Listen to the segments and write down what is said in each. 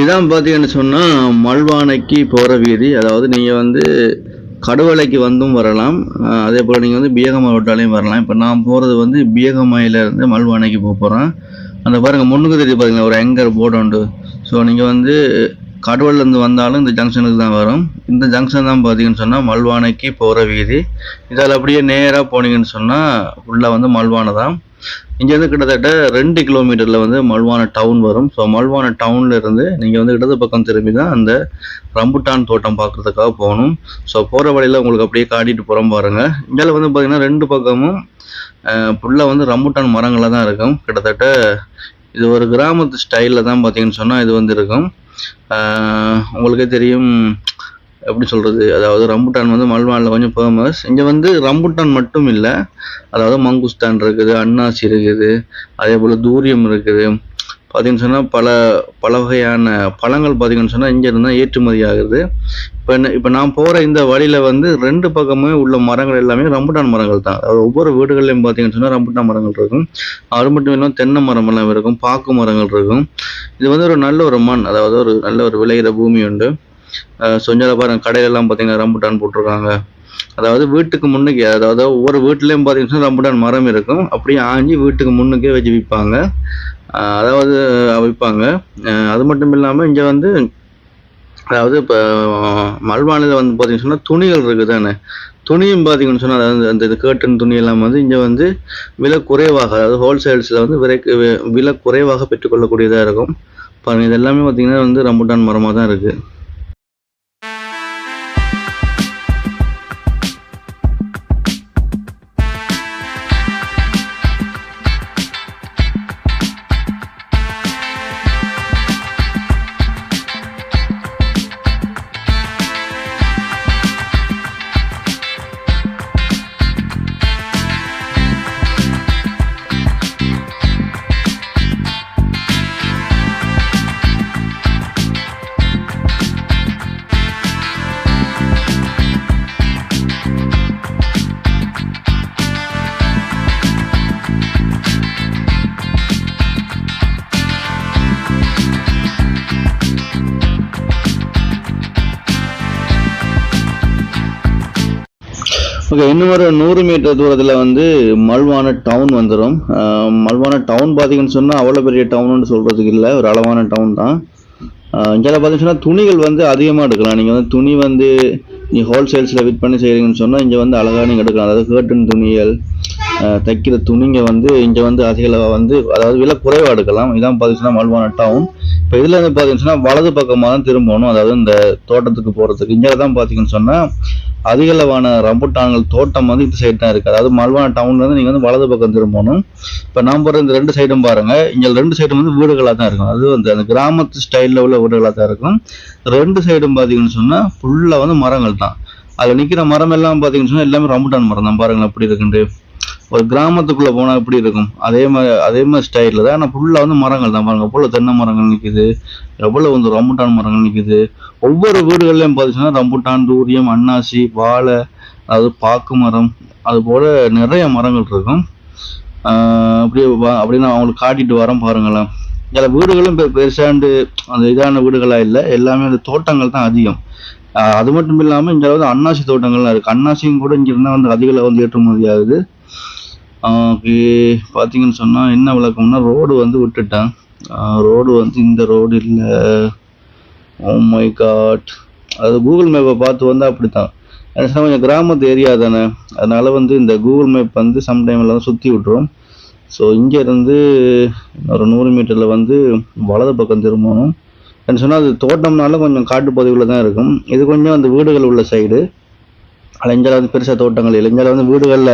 இதான் பார்த்தீங்கன்னு சொன்னால் மல்வானைக்கு போகிற வீதி. அதாவது நீங்கள் வந்து கடுவலைக்கு வந்தும் வரலாம், அதே போல் நீங்கள் வந்து பியகமாய் விட்டாலையும் வரலாம். இப்போ நான் போகிறது வந்து பியகமாயிலேருந்து மல்வானைக்கு போகிறேன். அந்த பாருங்கள் முன்னுக்கு தெரியுது பாருங்கள் ஒரு ஆங்கர் போர்டு உண்டு. ஸோ நீங்கள் வந்து கடவுள்லேருந்து வந்தாலும் இந்த ஜங்ஷனுக்கு தான் வரும். இந்த ஜங்ஷன் தான் பார்த்தீங்கன்னு சொன்னால் மல்வானைக்கு போகிற வீதி. இதில் அப்படியே நேராக போனீங்கன்னு சொன்னால் ஃபுல்லாக வந்து மல்வானை தான். இங்கேருந்து கிட்டத்தட்ட 2 கிலோமீட்டரில் வந்து மல்வானை டவுன் வரும். ஸோ மல்வானை டவுனில் இருந்து நீங்கள் வந்து இடது பக்கம் திரும்பி தான் அந்த ரம்புட்டான் தோட்டம் பார்க்குறதுக்காக போகணும். ஸோ போகிற வழியில் உங்களுக்கு அப்படியே காட்டிட்டு போகிறோம் பாருங்கள். இங்கே வந்து பார்த்தீங்கன்னா 2 பக்கமும் ஃபுல்லாக வந்து ரம்புட்டான் மரங்களாக தான் இருக்கும். கிட்டத்தட்ட இது ஒரு கிராமத்து ஸ்டைலில் தான் பார்த்தீங்கன்னு சொன்னால் இது வந்து இருக்கும். உங்களுக்கே தெரியும் எப்படி சொல்கிறது, அதாவது ரம்புட்டான் வந்து மல்வானில் கொஞ்சம் ஃபேமஸ். இங்கே வந்து ரம்புட்டான் மட்டும் இல்லை, அதாவது மங்குஸ்தான் இருக்குது, அன்னாசி இருக்குது, அதே போல் தூரியம் இருக்குது. பார்த்தீங்கன்னு சொன்னால் பல வகையான பழங்கள் பார்த்தீங்கன்னு சொன்னால் இங்கே இருந்தால் ஏற்றுமதி ஆகுது. இப்போ நான் போகிற இந்த வழியில் வந்து 2 பக்கமே உள்ள மரங்கள் எல்லாமே ரம்புட்டான் மரங்கள் தான். அதாவது ஒவ்வொரு வீடுகள்லையும் பார்த்தீங்கன்னு சொன்னால் ரம்புட்டான் மரங்கள் இருக்கும். அது மட்டும் இல்லாமல் தென்னை மரம் எல்லாம் இருக்கும், பாக்கு மரங்கள் இருக்கும். இது வந்து ஒரு நல்ல ஒரு மண், அதாவது ஒரு நல்ல ஒரு விளையிற பூமி உண்டு. சொஞ்சல பாருங்க, கடையிலெல்லாம் பார்த்தீங்கன்னா ரம்புட்டான் போட்டிருக்காங்க. அதாவது வீட்டுக்கு முன்னுக்கு, அதாவது ஒவ்வொரு வீட்லேயும் பார்த்தீங்கன்னா ரம்புட்டான் மரம் இருக்கும். அப்படியே ஆஞ்சி வீட்டுக்கு முன்னுக்கே வச்சு விற்பாங்க, அதாவது விற்பாங்க. அது மட்டும் இல்லாமல் இங்கே வந்து அதாவது இப்போ மல்வானில் வந்து பார்த்தீங்கன்னு சொன்னால் துணிகள் இருக்குது தானே, துணியும் பார்த்தீங்கன்னு சொன்னால் அதாவது அந்த கேட்டன் துணியெல்லாம் வந்து இங்கே வந்து விலை குறைவாக, அதாவது ஹோல்சேல்ஸில் வந்து விலை குறைவாக பெற்றுக்கொள்ளக்கூடியதாக இருக்கும். பாருங்கள், இது எல்லாமே பார்த்தீங்கன்னா வந்து ரம்புட்டான் மரமாக தான் இருக்குது. ஓகே, இன்னும் ஒரு 100 மீட்டர் தூரத்தில் வந்து மல்வானை டவுன் வந்துடும். மல்வானை டவுன் பார்த்தீங்கன்னு சொன்னால் அவ்வளோ பெரிய டவுன்னு சொல்கிறதுக்கு இல்லை, ஒரு அளவான டவுன் தான். இங்கே பார்த்தீங்கன்னு சொன்னால் துணிகள் வந்து அதிகமாக எடுக்கலாம். நீங்கள் வந்து துணி வந்து நீங்கள் ஹோல்சேல்ஸில் விட் பண்ணி செய்கிறீங்கன்னு சொன்னால் இங்கே வந்து அழகாக நீங்கள் எடுக்கலாம். அதாவது கேட்டன் துணிகள், தைக்கிற துணிங்க வந்து இங்கே வந்து அதிகளவாக வந்து, அதாவது விலை குறைவாக எடுக்கலாம். இதான் பார்த்தீங்கன்னா மல்வானை டவுன். இப்போ இதில் வந்து பார்த்தீங்கன்னா வலது பக்கமாக தான் திரும்பணும், அதாவது இந்த தோட்டத்துக்கு போகிறதுக்கு. இங்கே தான் பார்த்தீங்கன்னு சொன்னால் அதிகளவான ரம்புட்டான்கள் தோட்டம் வந்து இந்த சைடு தான் இருக்குது. அதாவது மல்வானை டவுன்லேருந்து நீங்கள் வந்து வலது பக்கம் திரும்பணும். இப்போ நான் போகிற இந்த 2 சைடும் பாருங்கள், இங்கே 2 சைடும் வந்து வீடுகளாக தான் இருக்கும். அது வந்து அந்த கிராமத்து ஸ்டைலில் உள்ள வீடுகளாக தான் இருக்கும். 2 சைடும் பார்த்தீங்கன்னு சொன்னால் ஃபுல்லாக வந்து மரங்கள் தான். அதில் நிற்கிற மரம் எல்லாம் பார்த்தீங்கன்னு சொன்னால் எல்லாமே ரம்புட்டான் மரம் தான். பாருங்கள் எப்படி இருக்குன்ட்டு. ஒரு கிராமத்துக்குள்ளே போனால் எப்படி இருக்கும் அதே மாதிரி ஸ்டைலில் தான். ஆனால் ஃபுல்லாக வந்து மரங்கள் தான். பாருங்கள், எவ்வளோ தென்னை மரங்கள் நிற்கிது, எவ்வளோ வந்து ரம்புட்டான் மரங்கள் நிற்கிது. ஒவ்வொரு வீடுகள்லையும் பார்த்தீங்கன்னா ரம்புட்டான், தூரியம், அன்னாசி, வாழை, அதாவது பாக்கு மரம், அது போல் நிறைய மரங்கள் இருக்கும். அப்படியே நான் அவங்களுக்கு காட்டிட்டு வரேன் பாருங்களேன். சில வீடுகளும் பெருசாண்டு அந்த இதான வீடுகளாக இல்லை, எல்லாமே அந்த தோட்டங்கள் தான் அதிகம். அது மட்டும் இல்லாமல் இங்கே வந்து அன்னாசி தோட்டங்கள்லாம் இருக்குது. அன்னாசியும் கூட இங்கே இருந்தால் வந்து அதிகளவு வந்து ஏற்றுமதி ஆகுது. பார்த்தீங்கன்னு சொன்னால் என்ன விளக்கம்னா, ரோடு வந்து விட்டுட்டேன். ரோடு வந்து இந்த ரோடு இல்லை. ஓ மை காட், அது கூகுள் மேப்பை பார்த்து வந்து அப்படி தான். ஏன்னா கொஞ்சம் கிராமத்து ஏரியா தானே, அதனால வந்து இந்த கூகுள் மேப் வந்து சம்டைமில் வந்து சுற்றி விட்டுரும். ஸோ இங்கேருந்து ஒரு 100 மீட்டரில் வந்து வலது பக்கம் திரும்பணும். என்ன சொன்னால் அது தோட்டம்னால கொஞ்சம் காட்டுப்பகுதியில் தான் இருக்கும். இது கொஞ்சம் அந்த வீடுகள் உள்ள சைடு. இளைஞர் வந்து பெருசாக தோட்டங்கள் இளைஞர் வந்து வீடுகளில்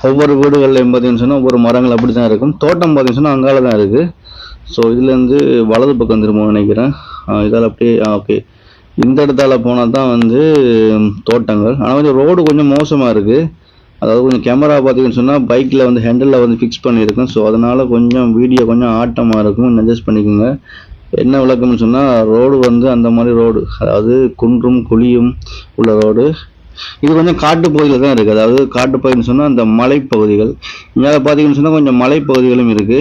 ஒவ்வொரு வீடுகளில் பார்த்தீங்கன்னு சொன்னால் ஒவ்வொரு மரங்கள் அப்படி தான் இருக்கும். தோட்டம் பார்த்தீங்கன்னு சொன்னால் அங்கால தான் இருக்குது. ஸோ இதுலேருந்து வலது பக்கம் திரும்பவும் நினைக்கிறேன். இதால் அப்படியே ஓகே, இந்த இடத்தால போனால் தான் வந்து தோட்டங்கள். ஆனால் கொஞ்சம் ரோடு கொஞ்சம் மோசமாக இருக்குது. அதாவது கொஞ்சம் கேமரா பார்த்தீங்கன்னு சொன்னால் பைக்கில் வந்து ஹேண்டிலில் வந்து ஃபிக்ஸ் பண்ணியிருக்கேன். ஸோ அதனால் கொஞ்சம் வீடியோ கொஞ்சம் ஆட்டமாக இருக்கும், அட்ஜஸ்ட் பண்ணிக்கோங்க. என்ன விளக்கம்னு சொன்னால் ரோடு வந்து அந்த மாதிரி ரோடு, அதாவது குன்றும் குழியும் உள்ள ரோடு. இது கொஞ்சம் காட்டுப்பகுதியில் தான் இருக்குது. அதாவது காட்டுப்பகுதின்னு சொன்னால் அந்த மலைப்பகுதிகள். இங்கே பார்த்தீங்கன்னு சொன்னால் கொஞ்சம் மலைப்பகுதிகளும் இருக்குது.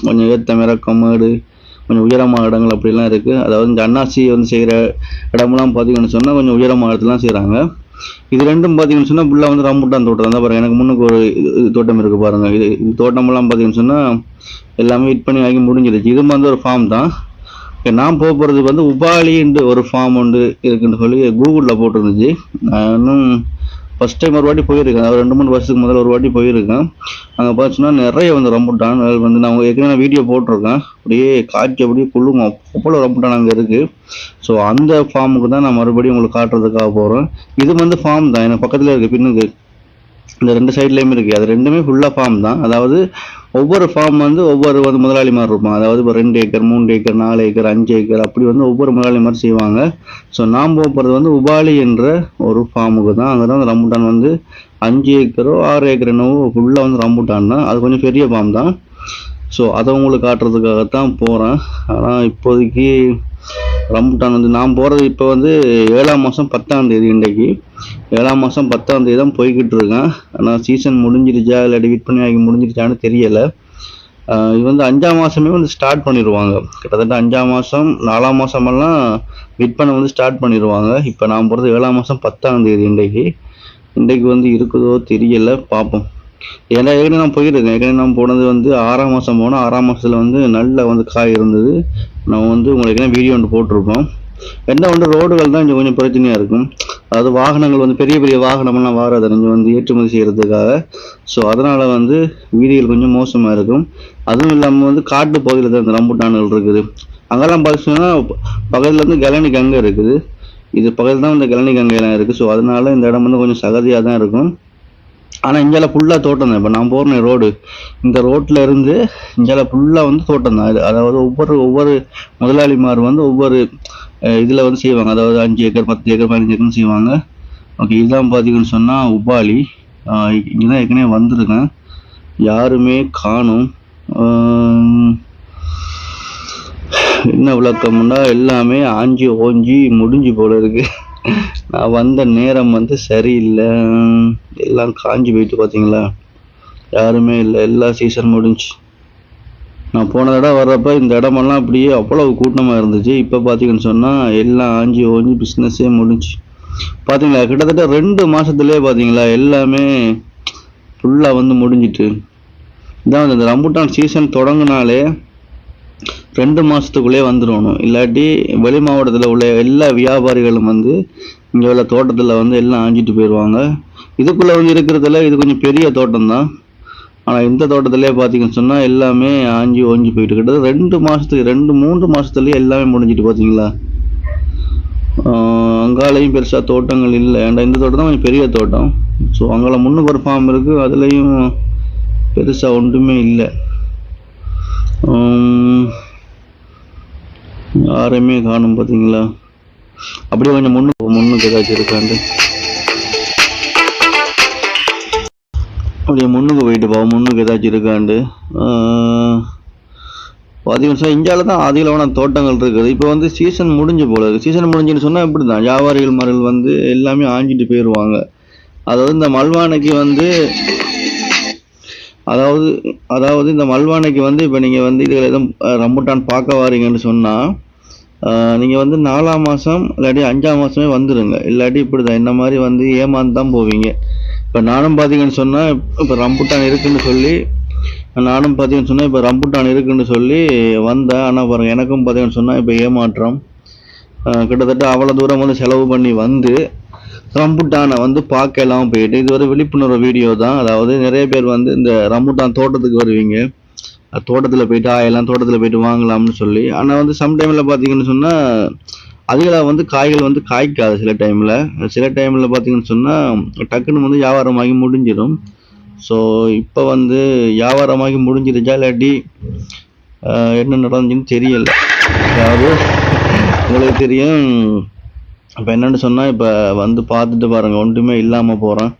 கொஞ்சம் ஏற்ற இறக்கம் மேடு கொஞ்சம் உயரமான இடங்கள் அப்படிலாம் இருக்குது. அதாவது இந்த அன்னாசி வந்து செய்கிற இடமெல்லாம் பார்த்தீங்கன்னு சொன்னால் கொஞ்சம் உயரமான இடத்துலாம் செய்கிறாங்க. இது ரெண்டும் பார்த்தீங்கன்னு சொன்னால் ஃபுல்லாக வந்து ரம்புட்டான் தோட்டம் தான். பாருங்கள், எனக்கு முன்னுக்கு ஒரு தோட்டம் இருக்குது பாருங்கள். இது தோட்டமெல்லாம் பார்த்தீங்கன்னு சொன்னால் எல்லாமே ஹிட் பண்ணி ஆகி முடிஞ்சிருச்சு. இது வந்து ஒரு ஃபார்ம் தான். நான் போகிறது வந்து உபாலின்ற ஒரு ஃபார்ம் ஒன்று இருக்குன்னு சொல்லி கூகுளில் போட்டிருந்துச்சு. நான் இன்னும் ஃபஸ்ட் டைம் ஒரு வாட்டி போயிருக்கேன். அதாவது 2-3 வருஷத்துக்கு முதல்ல ஒரு வாட்டி போயிருக்கேன். அங்கே பார்த்தீங்கன்னா நிறைய வந்து ரம்புட்டான் வந்து நான் ஏற்கனவே வீடியோ போட்டிருக்கேன். அப்படியே காய்ச்சி அப்படியே கொள்ளுங்க, அவ்வளோ ரம்புட்டான் அங்கே இருக்குது. ஸோ அந்த ஃபார்முக்கு தான் நான் மறுபடியும் உங்களுக்கு காட்டுறதுக்காக போகிறேன். இது வந்து ஃபார்ம் தான், எனக்கு பக்கத்தில் இருக்குது. பின்னுக்கு இந்த 2 சைட்லேயுமே இருக்குது. அது ரெண்டுமே ஃபுல்லாக ஃபார்ம் தான். அதாவது ஒவ்வொரு ஃபார்ம் வந்து ஒவ்வொரு வந்து முதலாளி மாதிரி இருப்பான். அதாவது இப்போ 2 ஏக்கர் 3 ஏக்கர் 4 ஏக்கர் 5 ஏக்கர் அப்படி வந்து ஒவ்வொரு முதலாளி மாதிரி செய்வாங்க. ஸோ நாம் போகிறது வந்து உபாலி என்ற ஒரு ஃபார்முக்கு தான். அங்கே தான் ரம்புட்டான் வந்து 5 ஏக்கரோ 6 ஏக்கர் என்னவோ ஃபுல்லாக வந்து ரம்புட்டான் தான். அது கொஞ்சம் பெரிய ஃபார்ம் தான். ஸோ அதை உங்களுக்கு காட்டுறதுக்காகத்தான் போகிறேன். ஆனால் இப்போதைக்கு ரம்புட்டான் வந்து நான் போகிறது இப்போ வந்து 7ஆம் மாதம் 10ஆம் தேதி. இன்றைக்கு 7ஆம் மாதம் 10ஆம் தேதி தான் போய்கிட்டு இருக்கேன். ஆனால் சீசன் முடிஞ்சிருச்சா இல்லாட்டி வெயிட் பண்ணி ஆகி முடிஞ்சிருச்சான்னு தெரியலை. இது வந்து 5ஆம் மாதமே வந்து ஸ்டார்ட் பண்ணிடுவாங்க. கிட்டத்தட்ட 5ஆம் மாதம் 4ஆம் மாதமெல்லாம் விற்பனை வந்து ஸ்டார்ட் பண்ணிடுவாங்க. இப்போ நான் போகிறது 7ஆம் மாதம் 10ஆம் தேதி. இன்றைக்கு வந்து இருக்குதோ தெரியலை, பார்ப்போம். ஏன்னா ஏற்கனவே நான் போயிருக்கேன். ஏற்கனவே நான் போனது வந்து 6ஆம் மாதம் போனோம். 6ஆம் மாதத்தில் வந்து நல்ல வந்து காய் இருந்தது. நான் வந்து உங்களுக்கு வீடியோ ஒன்று போட்டிருப்போம். என்ன ஒன்று ரோடுகள் தான் கொஞ்சம் பிரச்சனையாக இருக்கும். அதாவது வாகனங்கள் வந்து பெரிய பெரிய வாகனமெல்லாம் வராது கொஞ்சம் வந்து ஏற்றுமதி செய்கிறதுக்காக. ஸோ அதனால் வந்து வீதிகள் கொஞ்சம் மோசமாக இருக்கும். அதுவும் இல்லாமல் வந்து காட்டு பகுதியில் தான் இந்த ரம்புட்டான்கள் இருக்குது. அங்கெல்லாம் பார்த்தீங்கன்னா பக்கத்தில் வந்து கழனி கங்கை இருக்குது. இது பக்கத்தில் தான் இந்த கழனி கங்கையெல்லாம் இருக்குது. ஸோ அதனால இந்த இடம் வந்து கொஞ்சம் சகதியாக தான் இருக்கும். ஆனால் இங்கெல்லாம் ஃபுல்லாக தோட்டம் தான். இப்போ நான் போகிறேன் ரோடு, இந்த ரோட்டில் இருந்து இங்கெல்லாம் ஃபுல்லாக வந்து தோட்டம் தான். அதாவது ஒவ்வொரு முதலாளிமார் வந்து ஒவ்வொரு இதில் வந்து செய்வாங்க. அதாவது 5 ஏக்கர் 10 ஏக்கர் 15 ஏக்கர்னு செய்வாங்க. ஓகே, இதுதான் பார்த்தீங்கன்னு சொன்னால் உபாலி. இங்கே தான் ஏற்கனவே வந்திருக்கேன், யாருமே காணும். என்ன விளக்கம்னா எல்லாமே ஆஞ்சி ஓஞ்சி முடிஞ்சு போல இருக்குது. நான் வந்த நேரம் வந்து சரியில்லை, எல்லாம் காஞ்சி போயிட்டு. பார்த்தீங்களா, யாருமே இல்லை, எல்லா சீசன் முடிஞ்சு. நான் போன தடவை வர்றப்ப இந்த இடமெல்லாம் அப்படியே அவ்வளவு கூட்டமாக இருந்துச்சு. இப்போ பார்த்தீங்கன்னு சொன்னால் எல்லாம் ஆஞ்சி ஓஞ்சி பிஸ்னஸே முடிஞ்சு. பார்த்தீங்களா, கிட்டத்தட்ட 2 மாதத்துலேயே பார்த்தீங்களா எல்லாமே ஃபுல்லாக வந்து முடிஞ்சிட்டு. இதான் இந்த ரம்புட்டான் சீசன் தொடங்கினாலே 2 மாதத்துக்குள்ளே வந்துடணும். இல்லாட்டி வெளி மாவட்டத்தில் உள்ள எல்லா வியாபாரிகளும் வந்து இங்கே உள்ள தோட்டத்தில் வந்து எல்லாம் ஆஞ்சிட்டு போயிடுவாங்க. இதுக்குள்ளே வந்து இருக்கிறதுல இது கொஞ்சம் பெரிய தோட்டம் தான். ஆனால் இந்த தோட்டத்திலே பார்த்தீங்கன்னு சொன்னால் எல்லாமே ஆஞ்சி ஓஞ்சி போயிட்டு கிட்டது 2 மாதத்துக்கு 2-3 மாதத்துலேயே எல்லாமே முடிஞ்சிட்டு. பார்த்தீங்களா, அங்காலையும் பெருசாக தோட்டங்கள் இல்லை. ஏன்டா இந்த தோட்டம் தான் கொஞ்சம் பெரிய தோட்டம். ஸோ அங்கே முன்னுக்கு ஒரு ஃபார்ம் இருக்குது, அதுலேயும் பெருசாக ஒன்றுமே இல்லை. யாரையுமே காணும். பார்த்தீங்களா, அப்படியே கொஞ்சம் முன்னுக்கு ஏதாச்சும் இருக்காண்டு அப்படியே முன்னுக்கு போயிட்டு போவோம். முன்னுக்கு ஏதாச்சும் இருக்காண்டு பார்த்தீங்கன்னா இந்தியாவில் தான் அதிகளவான தோட்டங்கள் இருக்குது. இப்போ வந்து சீசன் முடிஞ்சு போல இருக்குது. சீசன் முடிஞ்சுன்னு சொன்னால் இப்படி தான் வியாபாரிகள் மாதிரி வந்து எல்லாமே ஆஞ்சிட்டு போயிடுவாங்க. அதாவது இந்த மல்வானைக்கு வந்து அதாவது இந்த மல்வானைக்கு வந்து இப்போ நீங்கள் வந்து இதில் எதுவும் ரம்புட்டான் பார்க்க வாரீங்கன்னு சொன்னால் நீங்கள் வந்து 4ஆம் மாதம் இல்லாட்டி 5ஆம் மாதமே வந்துடுங்க. இல்லாட்டி இப்படி தான் என்ன மாதிரி வந்து ஏமாந்து தான் போவீங்க. இப்போ நானும் பார்த்தீங்கன்னு சொன்னால் இப்போ ரம்புட்டான் இருக்குன்னு சொல்லி வந்தேன். ஆனால் பாருங்கள், எனக்கும் பார்த்தீங்கன்னு சொன்னால் இப்போ ஏமாற்றம். கிட்டத்தட்ட அவ்வளோ தூரம் வந்து செலவு பண்ணி வந்து ரம்புட்டானை வந்து பார்க்கலாம் போயிட்டு. இது ஒரு விழிப்புணர்வு வீடியோ தான். அதாவது நிறைய பேர் வந்து இந்த ரம்புட்டான் தோட்டத்துக்கு வருவீங்க, தோட்டத்தில் போயிட்டு ஆயெல்லாம் தோட்டத்தில் போயிட்டு வாங்கலாம்னு சொல்லி. ஆனால் வந்து சம்டைமில் பார்த்தீங்கன்னு சொன்னால் அதிகளாக வந்து காய்கள் வந்து காய்க்காது. சில டைமில் பார்த்தீங்கன்னு சொன்னால் டக்குன்னு வந்து வியாபாரமாகி முடிஞ்சிடும். ஸோ இப்போ வந்து வியாபாரமாகி முடிஞ்சிருச்சா இல்லாட்டி என்ன நடந்துச்சுன்னு தெரியலை. அதாவது உங்களுக்கு தெரியும். இப்போ என்னென்னு சொன்னால் இப்போ வந்து பார்த்துட்டு பாருங்கள், ஒன்றுமே இல்லாமல் போகிறேன்.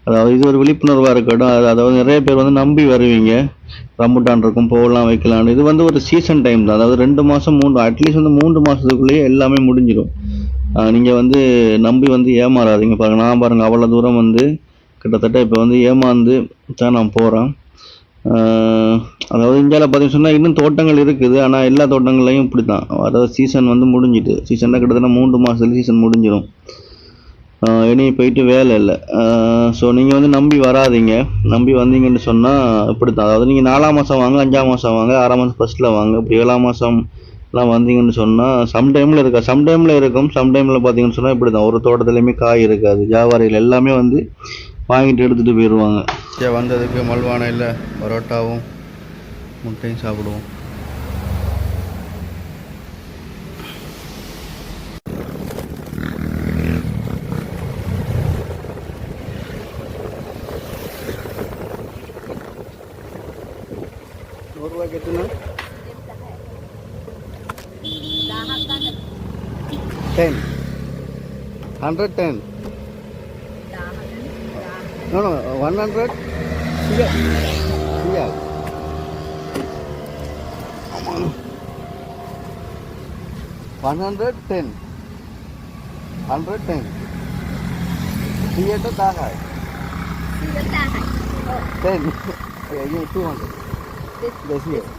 அதாவது இது ஒரு விழிப்புணர்வாக இருக்கட்டும். அதாவது நிறைய பேர் வந்து நம்பி வருவீங்க, ரம்புட்டான் இருக்கும் போகலாம் வைக்கலான்னு. இது வந்து ஒரு சீசன் டைம் தான். அதாவது 2 மாதம் அட்லீஸ்ட் வந்து 3 மாதத்துக்குள்ளேயே எல்லாமே முடிஞ்சிடும். நீங்கள் வந்து நம்பி வந்து ஏமாறாதீங்க. பாருங்கள், நான் பாருங்கள் அவ்வளோ தூரம் வந்து கிட்டத்தட்ட இப்போ வந்து ஏமாந்து தான் நான் போகிறேன். அதாவது இந்தியாவில் பார்த்தீங்கன்னு சொன்னால் இன்னும் தோட்டங்கள் இருக்குது. ஆனால் எல்லா தோட்டங்கள்லையும் இப்படி தான். அதாவது சீசன் வந்து முடிஞ்சிட்டு, சீசன்னா கிட்டத்தட்ட 3 மாதத்துல சீசன் முடிஞ்சிடும். இனி போயிட்டு வேலை இல்லை. ஸோ நீங்கள் வந்து நம்பி வராதீங்க. நம்பி வந்தீங்கன்னு சொன்னால் இப்படி தான். அதாவது நீங்கள் 4ஆம் மாதம் வாங்க, 5ஆம் மாதம் வாங்க, 6ஆம் மாதம் ஃபஸ்ட்டில் வாங்க. இப்படி 7ஆம் மாதம்லாம் வந்தீங்கன்னு சொன்னால் சம்டைமில் இருக்கா, சம்டைமில் இருக்கும். சம்டைமில் பார்த்தீங்கன்னு சொன்னால் இப்படி தான். ஒரு தோட்டத்துலேயுமே காய் இருக்காது. வியாபாரிகள் எல்லாமே வந்து வாங்கிட்டு எடுத்துகிட்டு போயிடுவாங்க. சரி, வந்ததுக்கு மல்வானையில் பரோட்டாவும் முட்டையும் சாப்பிடுவோம். ₹100 कितना? 10. 110. No, 100. Iya. Come on. 110. 110. Iya itu dah hai. 10. Yeah, you 200. This here.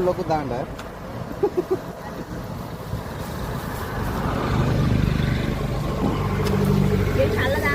Loku danda. Dia salah dah.